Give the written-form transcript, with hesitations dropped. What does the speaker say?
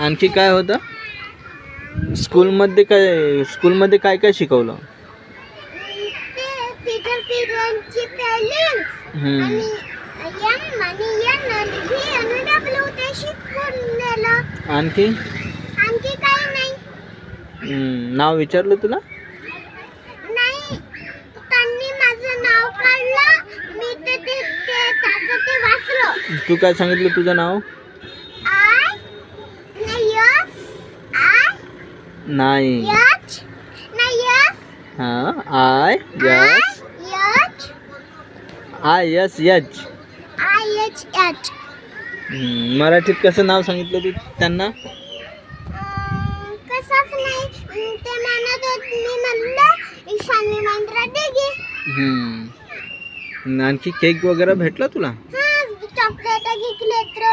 आणखी काय होतं स्कूलमध्ये? काय काय शिकवलं? आणखी काही नाही. नाव विचारलं तुला? नाही, त्यांनी माझं नाव काढलं, मी ते वाचलं. तू काय सांगितलं तुझं नाव? नाही. I S H. मराठीत कसं नाव सांगितलं तू त्यांना? कसंच नाही, ते म्हणत होते, मी म्हणलं ईशान्य मंदिरात डेगे. आणखी केक वगैरे भेटला तुला? चॉकलेट घेतले तर